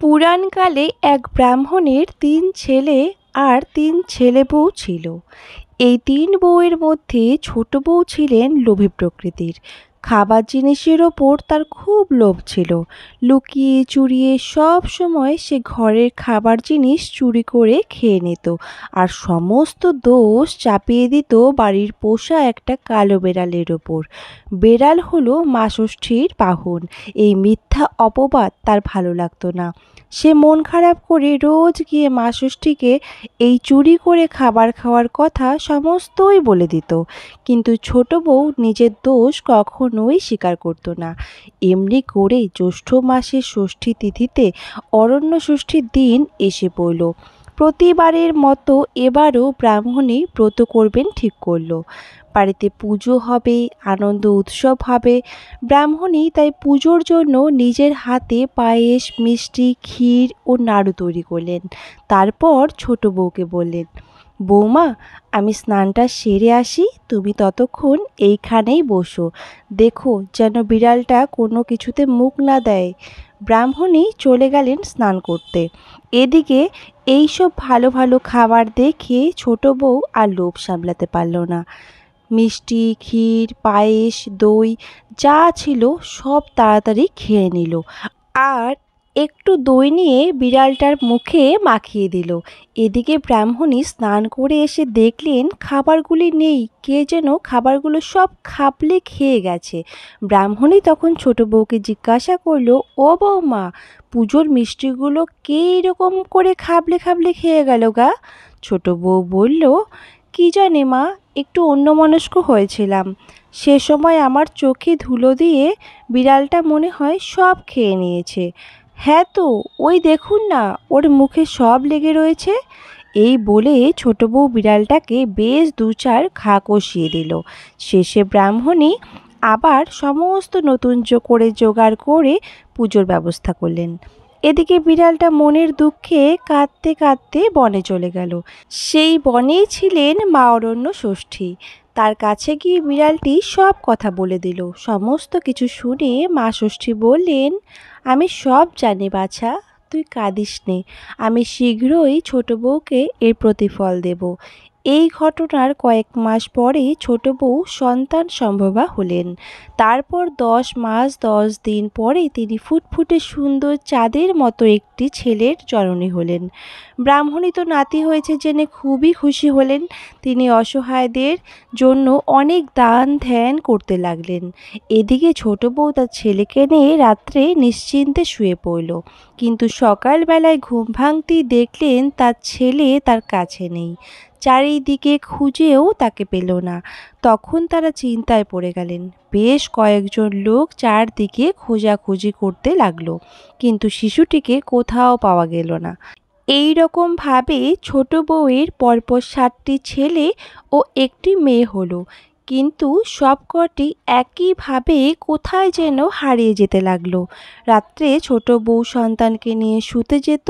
পুরাণকালে এক ব্রাহ্মণের ৩ ছেলে আর ৩ ছেলেবউ ছিল। এই ৩ বউয়ের মধ্যে ছোট বউ ছিলেন লোভী প্রকৃতির। খাবার জিনিসের ওপর তার খুব লোভ ছিল। লুকিয়ে চুরিয়ে সব সময় সে ঘরের খাবার জিনিস চুরি করে খেয়ে নিত আর সমস্ত দোষ চাপিয়ে দিত বাড়ির পোষা একটা কালো বেড়ালের ওপর। বেড়াল হলো মা ষষ্ঠীর বাহন। এই মিথ্যা অপবাদ তার ভালো লাগতো না। সে মন খারাপ করে রোজ গিয়ে মা ষষ্ঠীকে এই চুরি করে খাবার খাওয়ার কথা সমস্তই বলে দিত। কিন্তু ছোট বউ নিজের দোষ কখনোই স্বীকার করত না। এমনি করে জ্যৈষ্ঠ মাসের ষষ্ঠী তিথিতে অরণ্য ষষ্ঠীর দিন এসে পড়ল। প্রতিবারের মতো এবারও ব্রাহ্মণী ব্রত করবেন ঠিক করল। বাড়িতে পুজো হবে, আনন্দ উৎসব হবে। ব্রাহ্মণী তাই পুজোর জন্য নিজের হাতে পায়েস, মিষ্টি, ক্ষীর ও নাড়ু তৈরি করলেন। তারপর ছোট বউকে বললেন, বৌমা, আমি স্নানটা সেরে আসি, তুমি ততক্ষণ এইখানেই বসো। দেখো যেন বিড়ালটা কোনো কিছুতে মুখ না দেয়। ব্রাহ্মণী চলে গেলেন স্নান করতে। এদিকে এইসব ভালো ভালো খাবার দেখে ছোট বউ আর লোভ সামলাতে পারল না। মিষ্টি, ক্ষীর, পায়েস, দই যা ছিল সব তাড়াতাড়ি খেয়ে নিল আর একটু দই নিয়ে বিড়ালটার মুখে মাখিয়ে দিল। এদিকে ব্রাহ্মণী স্নান করে এসে দেখলেন খাবারগুলি নেই, কে যেন খাবারগুলো সব খাবলে খেয়ে গেছে। ব্রাহ্মণী তখন ছোট বউকে জিজ্ঞাসা করলো, ও বৌমা, পুজোর মিষ্টিগুলো কে এরকম করে খাবলে খাবলে খেয়ে গেল গা? ছোট বউ বলল, কি জানি মা, একটু অন্যমনস্ক হয়েছিলাম। সে সময় আমার চোখে ধুলো দিয়ে বিড়ালটা মনে হয় সব খেয়ে নিয়েছে। হ্যাঁ তো, ওই দেখুন না, ওর মুখে সব লেগে রয়েছে। এই বলে ছোট বউ বিড়ালটাকে বেশ ২-৪ ঘা কষিয়ে দিল। শেষে ব্রাহ্মণী আবার সমস্ত নতুন করে জোগাড় করে পুজোর ব্যবস্থা করলেন। এদিকে বিড়ালটা মনের দুঃখে কাঁদতে কাঁদতে বনে চলে গেল। সেই বনেই ছিলেন মা অরণ্য ষষ্ঠী। তার কাছে গিয়ে বিড়ালটি সব কথা বলে দিল। সমস্ত কিছু শুনে মা ষষ্ঠী বললেন, আমি সব জানি বাছা, তুই কাঁদিস নে। আমি শীঘ্রই ছোট বউকে এর প্রতিফল দেব। এই ঘটনার কয়েক মাস পরে ছোট বউ সন্তান সম্ভবা হলেন। তারপর ১০ মাস ১০ দিন পরে তিনি ফুটফুটে সুন্দর চাঁদের মতো একটি ছেলের জননী হলেন। ব্রাহ্মণী তো নাতি হয়েছে জেনে খুবই খুশি হলেন। তিনি অসহায়দের জন্য অনেক দান ধ্যান করতে লাগলেন। এদিকে ছোট বউ তার ছেলেকে নিয়ে রাত্রে নিশ্চিন্তে শুয়ে পড়ল। কিন্তু সকালবেলায় ঘুম ভাঙতেই দেখলেন তার ছেলে তার কাছে নেই। চারিদিকে খুঁজেও তাকে পেল না। তখন তারা চিন্তায় পড়ে গেলেন। বেশ কয়েকজন লোক চারদিকে খোঁজাখুঁজি করতে লাগলো, কিন্তু শিশুটিকে কোথাও পাওয়া গেল না। এই রকম ভাবে ছোট বউয়ের পরপর ৭টি ছেলে ও একটি মেয়ে হলো, কিন্তু সবকটি একইভাবে কোথায় যেন হারিয়ে যেতে লাগলো। রাত্রে ছোট বউ সন্তানকে নিয়ে শুতে যেত,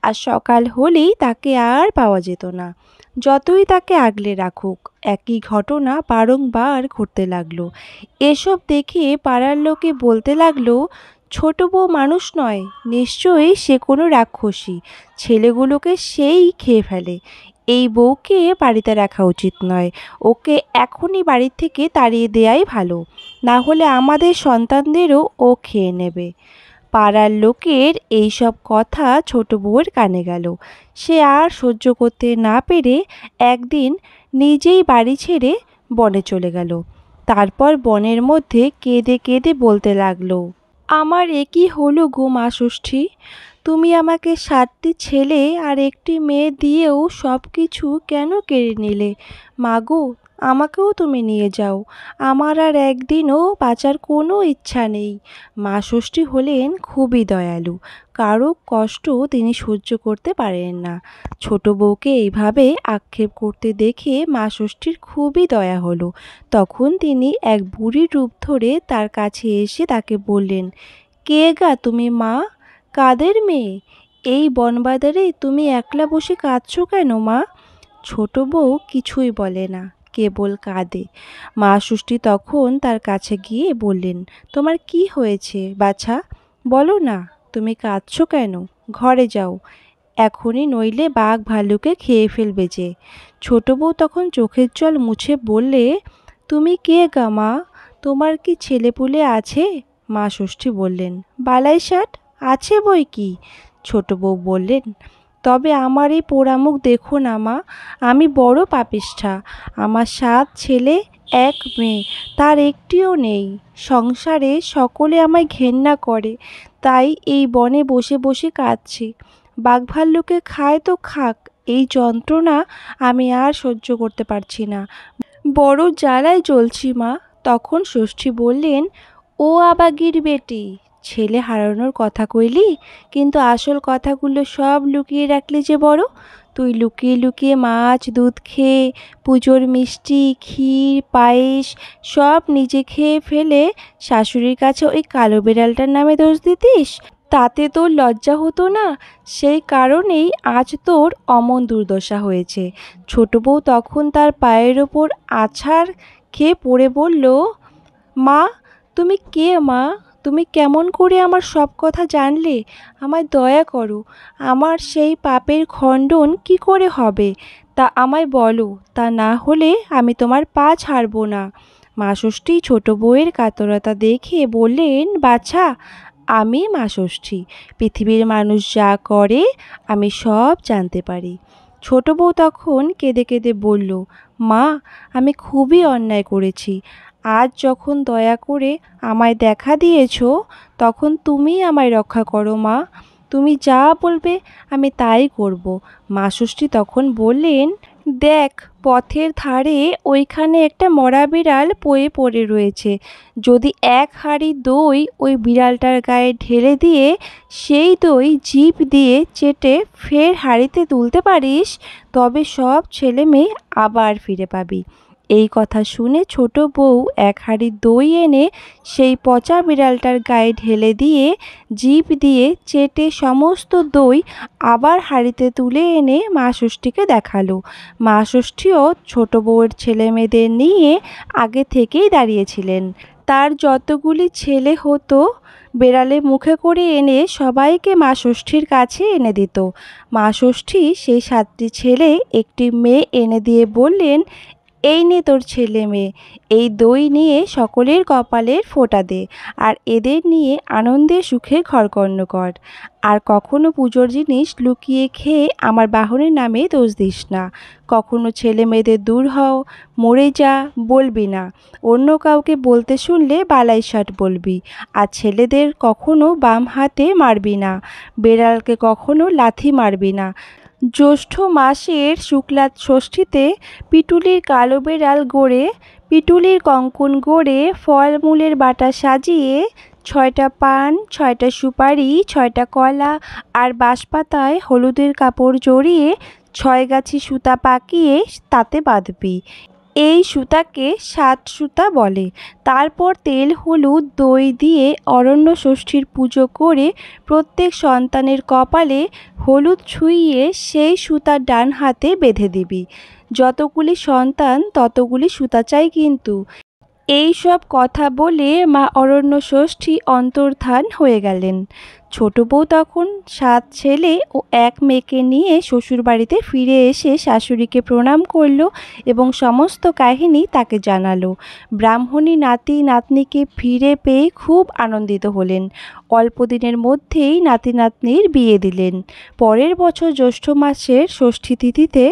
আর সকাল হলেই তাকে আর পাওয়া যেত না। যতই তাকে আগলে রাখুক, একই ঘটনা বারংবার ঘটতে লাগলো। এসব দেখে পাড়ার লোকে বলতে লাগলো, ছোট বউ মানুষ নয়, নিশ্চয়ই সে কোনো রাক্ষসী। ছেলেগুলোকে সেই খেয়ে ফেলে। এই বউকে বাড়িতে রাখা উচিত নয়। ওকে এখনই বাড়ি থেকে তাড়িয়ে দেয়াই ভালো, না হলে আমাদের সন্তানদেরও ও খেয়ে নেবে। পাড়ার লোকের এইসব কথা ছোট বউয়ের কানে গেল। সে আর সহ্য করতে না পেরে একদিন নিজেই বাড়ি ছেড়ে বনে চলে গেল। তারপর বনের মধ্যে কেঁদে কেঁদে বলতে লাগলো, আমার এ কি হলো গো মা ষষ্ঠী, তুমি আমাকে ৭টি ছেলে আর একটি মেয়ে দিয়েও সব কিছু কেন কেড়ে নিলে? মাগো, আমাকেও তুমি নিয়ে যাও, আমার আর একদিনও বাঁচার কোনো ইচ্ছা নেই। মা ষষ্ঠী হলেন খুবই দয়ালু, কারো কষ্ট তিনি সহ্য করতে পারেন না। ছোট বউকে এইভাবে আক্ষেপ করতে দেখে মা ষষ্ঠীর খুবই দয়া হলো। তখন তিনি এক বুড়ির রূপ ধরে তার কাছে এসে তাকে বললেন, কে গা তুমি মা, কাদের মেয়ে? এই বনবাজারে তুমি একলা বসে কাঁদছো কেন মা? ছোট বউ কিছুই বলে না, কেবল কাঁদে। মা ষষ্ঠী তখন তার কাছে গিয়ে বললেন, তোমার কি হয়েছে বাছা, বলো না, তুমি কাঁদছো কেন? ঘরে যাও এখনই, নইলে বাঘ ভাল্লুকে খেয়ে ফেলবে যে। ছোট বউ তখন চোখের জল মুছে বললে, তুমি কে গা মা? তোমার কি ছেলেপুলে আছে? মা ষষ্ঠী বললেন, বালাই ষাট আছে বই কি। ছোট বউ বললেন, তবে আমার এই পোড়ামুখ দেখো না মা, আমি বড় পাপিষ্ঠা। আমার 7 ছেলে 1 মেয়ে, তার একটিও নেই। সংসারে সকলে আমায় ঘেন্না করে, তাই এই বনে বসে বসে কাঁদছি। বাঘ ভাল্লুকে খায় তো খাক, এই যন্ত্রণা আমি আর সহ্য করতে পারছি না, বড় জ্বালায় জ্বলছি মা। তখন ষষ্ঠী বললেন, ও আবাগির বেটি, ছেলে হারানোর কথা কইলি, কিন্তু আসল কথাগুলো সব লুকিয়ে রাখলি যে বড়। তুই লুকিয়ে লুকিয়ে মাছ দুধ খেয়ে, পুজোর মিষ্টি ক্ষীর পায়েস সব নিজে খেয়ে ফেলে শাশুড়ির কাছে ওই কালো বিড়ালটার নামে দোষ দিতিস। তাতে তোর লজ্জা হতো না? সেই কারণেই আজ তোর অমন দুর্দশা হয়েছে। ছোট বউ তখন তার পায়ের ওপর আছাড় খেয়ে পড়ে বলল, মা, তুমি কে মা? তুমি কেমন করে আমার সব কথা জানলে? আমায় দয়া করো, আমার সেই পাপের খণ্ডন কি করে হবে তা আমায় বলো, তা না হলে আমি তোমার পা ছাড়ব না। মা ষষ্ঠী ছোট বউয়ের কাতরতা দেখে বললেন, বাছা, আমি মা ষষ্ঠী, পৃথিবীর মানুষ যা করে আমি সব জানতে পারি। ছোট বউ তখন কেঁদে কেঁদে বলল, মা, আমি খুবই অন্যায় করেছি। আজ যখন দয়া করে আমায় দেখা দিয়েছ, তখন তুমি আমায় রক্ষা করো মা। তুমি যা বলবে আমি তাই করব। মা ষষ্ঠী তখন বললেন, দেখ, পথের ধারে ওইখানে একটা মরা বিড়াল পড়ে রয়েছে। যদি 1 হাঁড়ি দই ওই বিড়ালটার গায়ে ঢেলে দিয়ে সেই দই জিভ দিয়ে চেটে ফের হাঁড়িতে তুলতে পারিস, তবে সব ছেলে মেয়ে আবার ফিরে পাবি। এই কথা শুনে ছোট বউ 1 হাঁড়ি দই এনে সেই পচা বিড়ালটার গায়ে ঢেলে দিয়ে জিভ দিয়ে চেটে সমস্ত দই আবার হাঁড়িতে তুলে এনে মা ষষ্ঠীকে দেখালো। মা ষষ্ঠীও ছোট বউয়ের ছেলে মেয়েদের নিয়ে আগে থেকেই দাঁড়িয়েছিলেন। তার যতগুলি ছেলে হতো বেড়ালে মুখে করে এনে সবাইকে মা ষষ্ঠীর কাছে এনে দিত। মা ষষ্ঠী সেই 7টি ছেলে 1টি মেয়ে এনে দিয়ে বললেন, এই নে তোর ছেলে মেয়ে, এই দই নিয়ে সকলের কপালের ফোঁটা দে, আর এদের নিয়ে আনন্দে সুখে ঘরকন্ন কর। আর কখনো পুজোর জিনিস লুকিয়ে খেয়ে আমার বাহনের নামে দোষ দিস না। কখনো ছেলে মেয়েদের দূর হও, মরে যা বলবি না। অন্য কাউকে বলতে শুনলে বালাই ষাট বলবি। আর ছেলেদের কখনো বাম হাতে মারবি না। বেড়ালকে কখনো লাথি মারবি না। জ্যৈষ্ঠ মাসের শুক্লা ষষ্ঠীতে পিটুলির কালো বেড়াল গড়ে, পিটুলির কঙ্কন গড়ে, ফলমূলের বাটা সাজিয়ে, 6টা পান, 6টা সুপারি, 6টা কলা আর বাঁশপাতায় হলুদের কাপড় জড়িয়ে 6 গাছি সুতা পাকিয়ে তাতে বাঁধবি। এই সুতাকে 7 সুতা বলে। তারপর তেল হলুদ দই দিয়ে অরণ্য ষষ্ঠীর পুজো করে প্রত্যেক সন্তানের কপালে হলুদ ছুঁইয়ে সেই সুতা ডান হাতে বেঁধে দিবি। যতগুলি সন্তান ততগুলি সুতা চাই কিন্তু। এই সব কথা বলে মা অরণ্য ষষ্ঠী অন্তর্ধান হয়ে গেলেন। ছোট বউ তখন 7 ছেলে ও 1 মেয়েকে নিয়ে শ্বশুরবাড়িতে ফিরে এসে শাশুড়িকে প্রণাম করল এবং সমস্ত কাহিনী তাকে জানালো। ব্রাহ্মণী নাতি নাতনিকে ফিরে পেয়ে খুব আনন্দিত হলেন। অল্প দিনের মধ্যেই নাতি নাতনির বিয়ে দিলেন। পরের বছর জ্যৈষ্ঠ মাসের ষষ্ঠী তিথিতে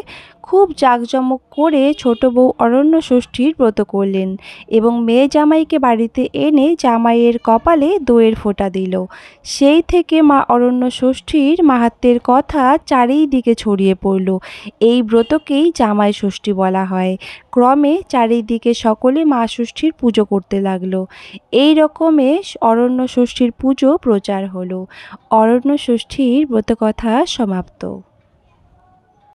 খুব জাঁকজমক করে ছোট বউ অরণ্য ষষ্ঠীর ব্রত করলেন এবং মেয়ে জামাইকে বাড়িতে এনে জামাইয়ের কপালে দইয়ের ফোঁটা দিল। সেই থেকে মা অরণ্য ষষ্ঠীর মাহাত্ম্যের কথা চারিদিকে ছড়িয়ে পড়ল। এই ব্রতকেই জামাই ষষ্ঠী বলা হয়। ক্রমে চারিদিকে সকলে মা ষষ্ঠীর পুজো করতে লাগলো। এই রকমে অরণ্য ষষ্ঠীর পুজো প্রচার হলো। অরণ্য ষষ্ঠীর ব্রতকথা সমাপ্ত।